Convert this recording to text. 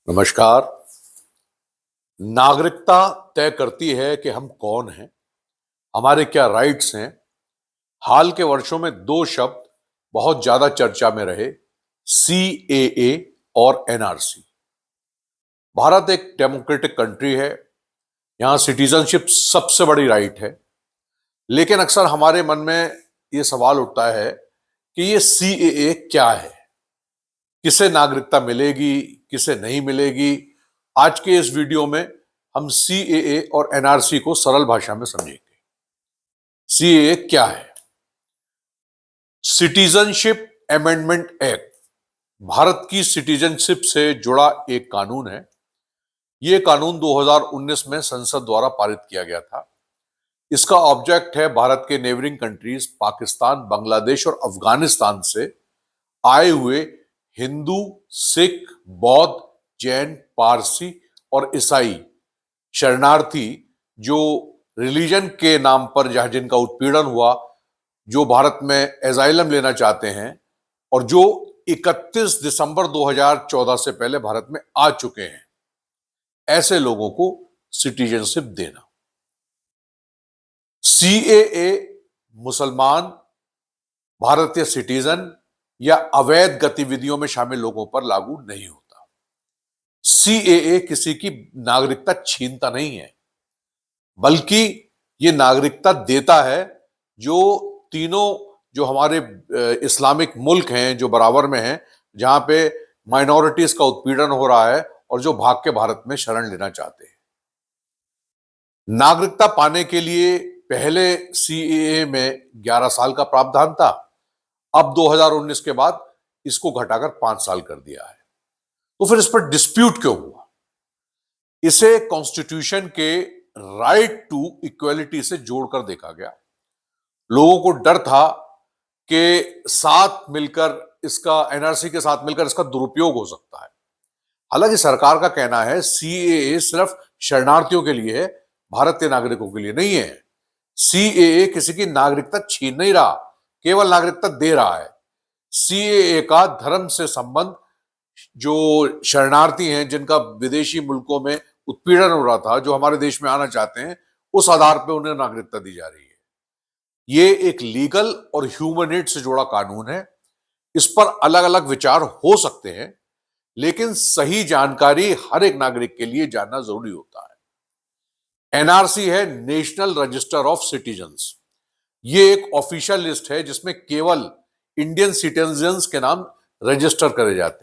नमस्कार। नागरिकता तय करती है कि हम कौन हैं, हमारे क्या राइट्स हैं। हाल के वर्षों में दो शब्द बहुत ज्यादा चर्चा में रहे, सीएए और एनआरसी। भारत एक डेमोक्रेटिक कंट्री है, यहां सिटीजनशिप सबसे बड़ी राइट है। लेकिन अक्सर हमारे मन में यह सवाल उठता है कि यह सीएए क्या है, किसे नागरिकता मिलेगी, किसे नहीं मिलेगी। आज के इस वीडियो में हम सीएए और एनआरसी को सरल भाषा में समझेंगे। सीएए क्या है? सिटीजनशिप अमेंडमेंट एक्ट भारत की सिटीजनशिप से जुड़ा एक कानून है। यह कानून 2019 में संसद द्वारा पारित किया गया था। इसका ऑब्जेक्ट है भारत के नेबरिंग कंट्रीज पाकिस्तान, बांग्लादेश और अफगानिस्तान से आए हुए हिंदू, सिख, बौद्ध, जैन, पारसी और ईसाई शरणार्थी जो रिलीजन के नाम पर जहां जिनका उत्पीड़न हुआ, जो भारत में एजाइलम लेना चाहते हैं और जो 31 दिसंबर 2014 से पहले भारत में आ चुके हैं, ऐसे लोगों को सिटीजनशिप देना। सीएए मुसलमान, भारतीय सिटीजन या अवैध गतिविधियों में शामिल लोगों पर लागू नहीं होता। सीएए किसी की नागरिकता छीनता नहीं है, बल्कि ये नागरिकता देता है जो तीनों जो हमारे इस्लामिक मुल्क हैं, जो बराबर में हैं, जहां पे माइनॉरिटीज का उत्पीड़न हो रहा है और जो भाग के भारत में शरण लेना चाहते हैं। नागरिकता पाने के लिए पहले सीएए में 11 साल का प्रावधान था। अब 2019 के बाद इसको घटाकर 5 साल कर दिया है। तो फिर इस पर डिस्प्यूट क्यों हुआ? इसे कॉन्स्टिट्यूशन के राइट टू इक्वलिटी से जोड़कर देखा गया। लोगों को डर था कि साथ मिलकर इसका एनआरसी के साथ मिलकर इसका दुरुपयोग हो सकता है। हालांकि सरकार का कहना है सीएए सिर्फ शरणार्थियों के लिए है, भारतीय नागरिकों के लिए नहीं है। सीएए किसी की नागरिकता छीन नहीं रहा, केवल नागरिकता दे रहा है। सीएए का धर्म से संबंध, जो शरणार्थी हैं जिनका विदेशी मुल्कों में उत्पीड़न हो रहा था, जो हमारे देश में आना चाहते हैं, उस आधार पर उन्हें नागरिकता दी जा रही है। ये एक लीगल और ह्यूमन राइट से जुड़ा कानून है। इस पर अलग अलग विचार हो सकते हैं, लेकिन सही जानकारी हर एक नागरिक के लिए जानना जरूरी होता है। एनआरसी है नेशनल रजिस्टर ऑफ सिटीजन्स। ये एक ऑफिशियल लिस्ट है जिसमें केवल इंडियन सिटीजन्स के नाम रजिस्टर करे जाते हैं।